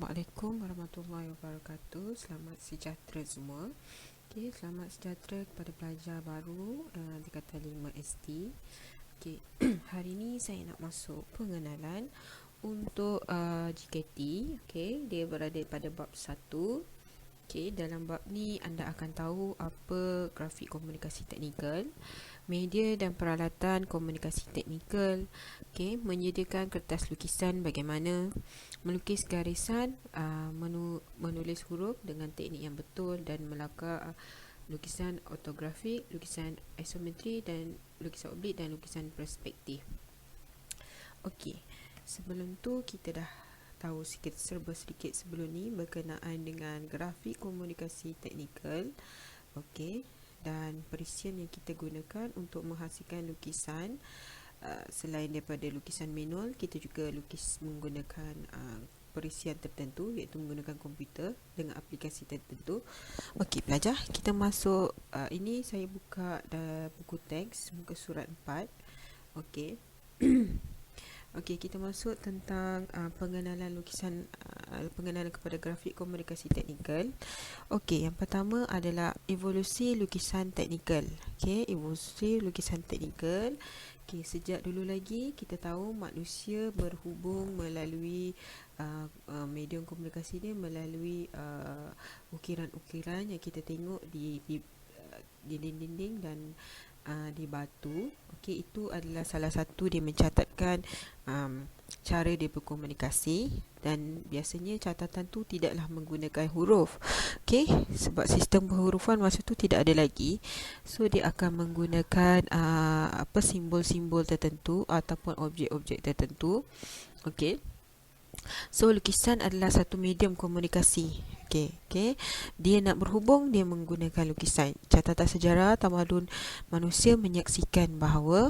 Assalamualaikum warahmatullahi wabarakatuh. Selamat sejahtera semua. Okey, selamat sejahtera kepada pelajar baru tingkatan 5ST. Okey, hari ini saya nak masuk pengenalan untuk GKT. Okey, dia berada pada bab 1. Okey, dalam bab ni anda akan tahu apa grafik komunikasi teknikal, media dan peralatan komunikasi teknikal. Okey, menyediakan kertas lukisan bagaimana, melukis garisan, menulis huruf dengan teknik yang betul dan melakar lukisan ortografik, lukisan isometri dan lukisan oblik dan lukisan perspektif. Okey, sebelum tu kita dah tahu serba sedikit sebelum ni berkenaan dengan grafik komunikasi teknikal. Okey, dan perisian yang kita gunakan untuk menghasilkan lukisan. Selain daripada lukisan manual, kita juga lukis menggunakan perisian tertentu, iaitu menggunakan komputer dengan aplikasi tertentu. Okey pelajar, kita masuk ini saya buka buku teks muka surat 4. Okey. Okey, kita masuk tentang pengenalan lukisan, pengenalan kepada grafik komunikasi teknikal. Okey, yang pertama adalah evolusi lukisan teknikal. Okey, evolusi lukisan teknikal. Okey, sejak dulu lagi kita tahu manusia berhubung melalui medium komunikasi dia melalui ukiran-ukiran yang kita tengok di dinding-dinding dan di batu. Okey, itu adalah salah satu dia mencatatkan cara dia berkomunikasi, dan biasanya catatan tu tidaklah menggunakan huruf. Okey, sebab sistem penghurufan masa tu tidak ada lagi. So dia akan menggunakan simbol-simbol tertentu ataupun objek-objek tertentu. Okey. So lukisan adalah satu medium komunikasi. Okey. Dia nak berhubung, dia menggunakan lukisan. Catatan sejarah tamadun manusia menyaksikan bahawa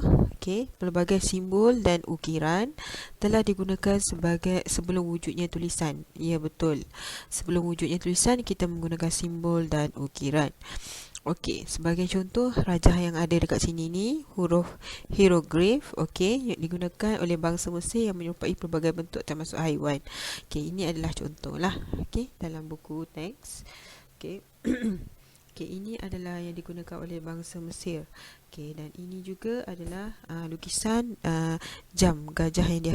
pelbagai simbol dan ukiran telah digunakan sebelum wujudnya tulisan. Ya, betul. Sebelum wujudnya tulisan kita menggunakan simbol dan ukiran. Okey, sebagai contoh rajah yang ada dekat sini ni huruf hieroglif, okey, yang digunakan oleh bangsa Mesir yang menyerupai pelbagai bentuk termasuk haiwan. Okey, ini adalah contohlah, okey, dalam buku teks. Okey. Okey, ini adalah yang digunakan oleh bangsa Mesir. Okey, dan ini juga adalah lukisan jam gajah yang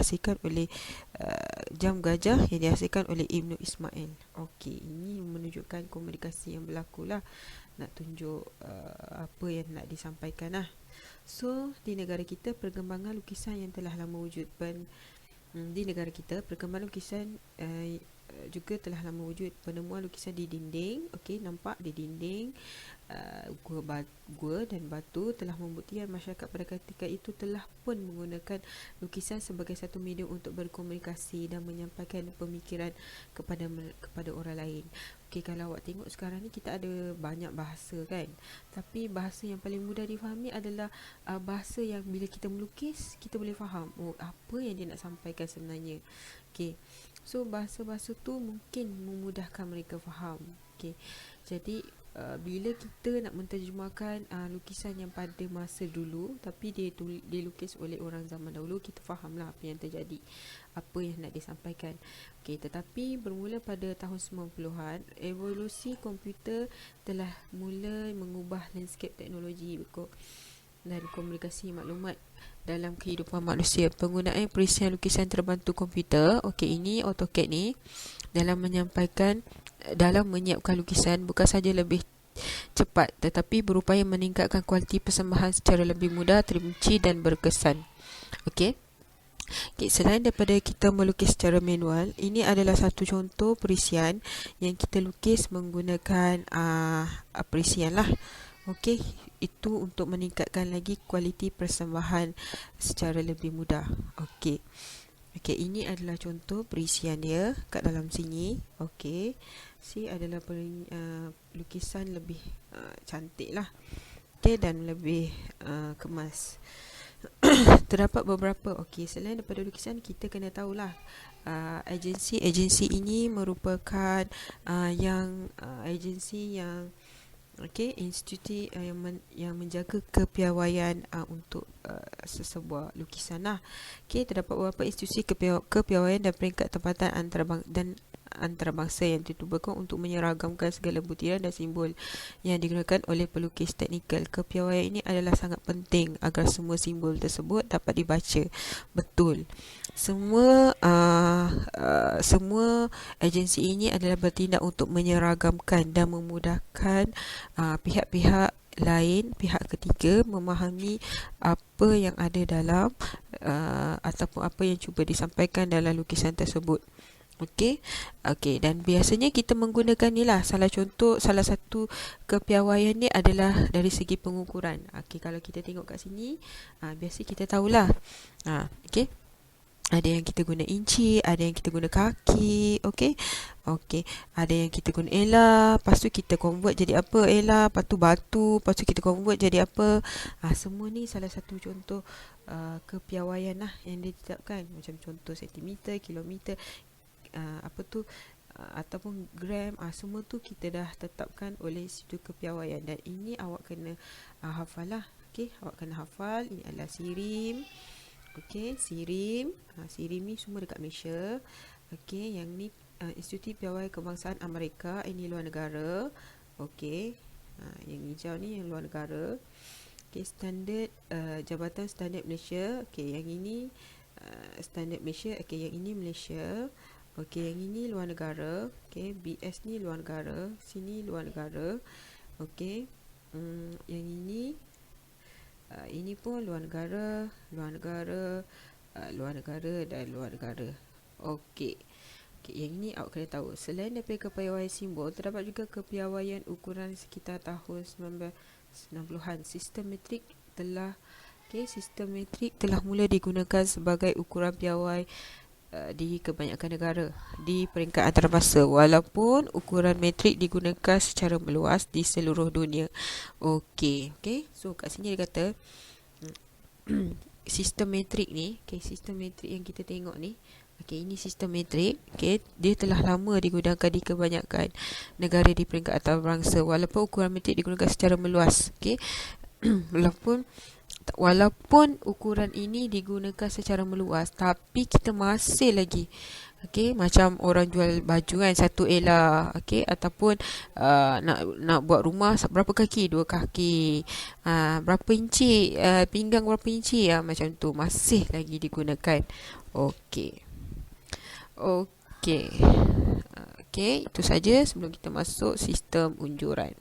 dihasilkan oleh Ibnu Ismail. Okey, ini menunjukkan komunikasi yang berlaku lah, nak tunjuk apa yang nak disampaikan lah. So di negara kita perkembangan lukisan yang telah lama wujud di negara kita perkembangan lukisan juga telah lama wujud. Penemuan lukisan di dinding, okey, nampak di dinding gua dan batu telah membuktikan masyarakat pada ketika itu telah pun menggunakan lukisan sebagai satu medium untuk berkomunikasi dan menyampaikan pemikiran kepada orang lain. Okey, kalau awak tengok sekarang ni kita ada banyak bahasa kan, tapi bahasa yang paling mudah difahami adalah bahasa yang bila kita melukis kita boleh faham apa yang dia nak sampaikan sebenarnya. Okey, so bahasa-bahasa tu mungkin memudahkan mereka faham. Okey, jadi bila kita nak menterjemahkan lukisan yang pada masa dulu tapi dilukis oleh orang zaman dahulu, kita fahamlah apa yang terjadi, apa yang nak disampaikan. Okey, tetapi bermula pada tahun 90-an, evolusi komputer telah mula mengubah landscape teknologi dan komunikasi maklumat dalam kehidupan manusia. Penggunaan perisian lukisan terbantu komputer, okey, ini AutoCAD ni, dalam menyiapkan lukisan bukan saja lebih cepat tetapi berupaya meningkatkan kualiti persembahan secara lebih mudah, terperinci dan berkesan. Okey. Selain daripada kita melukis secara manual, ini adalah satu contoh perisian yang kita lukis menggunakan perisian lah. Okey, itu untuk meningkatkan lagi kualiti persembahan secara lebih mudah. Okey. Okey, ini adalah contoh perisian dia kat dalam sini. Okey, adalah lukisan lebih cantik lah. Okey, dan lebih kemas. Terdapat beberapa. Okey, selain daripada lukisan, kita kena tahulah agensi ini merupakan agensi yang institusi yang menjaga kepiawaian untuk sesebuah lukisan lah. Terdapat beberapa institusi kepiawaian dan peringkat tempatan antarabangsa yang ditubuhkan untuk menyeragamkan segala butiran dan simbol yang digunakan oleh pelukis teknikal. Kepiawaian ini adalah sangat penting agar semua simbol tersebut dapat dibaca betul. Semua agensi ini adalah bertindak untuk menyeragamkan dan memudahkan pihak-pihak lain, pihak ketiga memahami apa yang ada dalam ataupun apa yang cuba disampaikan dalam lukisan tersebut. Okey. Okey, dan biasanya kita menggunakan ni lah. Salah satu kepiawaian ni adalah dari segi pengukuran. Okey, kalau kita tengok kat sini, biasa kita tahulah. Okey. Ada yang kita guna inci, ada yang kita guna kaki, okey. Okey, ada yang kita guna ela, lepas tu kita convert jadi apa ela, lepas tu batu, lepas tu kita convert jadi apa. Semua ni salah satu contoh kepiawaian lah yang ditetapkan. Macam contoh sentimeter, kilometer, ataupun gram, semua tu kita dah tetapkan oleh situ kepiawaian. Dan ini awak kena hafal lah. Okey, awak kena hafal. Ini adalah sirim. Okey, sirim. Sirim ni semua dekat Malaysia. Okey, yang ni Institut Piawai Kebangsaan Amerika, ini luar negara. Okey. Yang hijau ni yang luar negara. Okey, standard Jabatan Standard Malaysia. Okey, yang ini standard Malaysia. Okey, yang ini Malaysia. Okey, yang ini luar negara. Okey, BS ni luar negara. Sini luar negara. Okey. Yang ini pun luar negara, luar negara, luar negara dan luar negara. Okey. Yang ini awak kena tahu. Selain daripada kepiawaian simbol, terdapat juga kepiawaian ukuran sekitar tahun 1990-an. Sistem metrik telah mula digunakan sebagai ukuran piawai di kebanyakan negara di peringkat antarabangsa, walaupun ukuran metrik digunakan secara meluas di seluruh dunia. Okey. So kat sini dia kata sistem metrik ni, sistem metrik yang kita tengok ni, ini sistem metrik, dia telah lama digunakan di kebanyakan negara di peringkat antarabangsa, walaupun ukuran metrik digunakan secara meluas. Walaupun ukuran ini digunakan secara meluas, tapi kita masih lagi macam orang jual baju kan, satu ela, ataupun nak buat rumah berapa kaki, 2 kaki, berapa inci, pinggang berapa inci, macam tu masih lagi digunakan. Okey, itu saja sebelum kita masuk sistem unjuran.